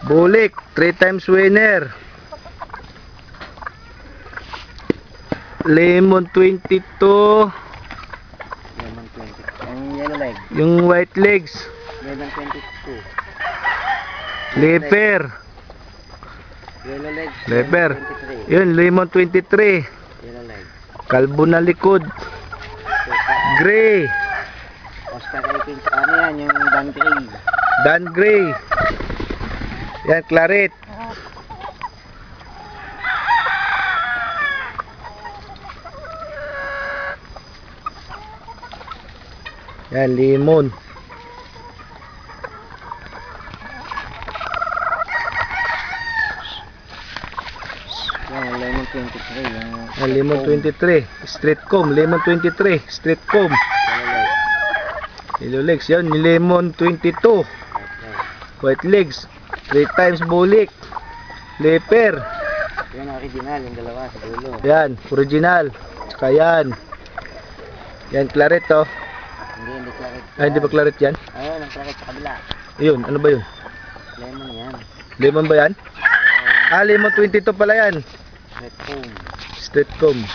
Bulik, 3 times winner. Lemon 22. Lemon 20. Ang yellow leg. Yung white legs. Lemon 22. Leper. Yellow leg. Leper. Lemon 23. Yun, lemon 23. Yellow leg. Kalbo na likod. Gray. Oscar Aikins. Ano yan? Yung Dan Gray. Dan Gray. Yan, claret. Yan, lemon. Yan, lemon 23. Yan, lemon 23. Street comb, lemon 23. Street comb. Yellow leg. Yellow legs. Yan, lemon 22. Right, right. White legs. 3 times bulik. Leper. Yan ang original, yung dalawa sa dulo. Yan, original. Tsaka yan. Yan, claret to. Hindi claret. Ay, hindi ba claret yan? Ayun, ang claret sa kabila. Yun, ano ba yun? Lemon yan. Lemon ba yan? Ah, lemon 22 pala yan. Red foam. Street comb.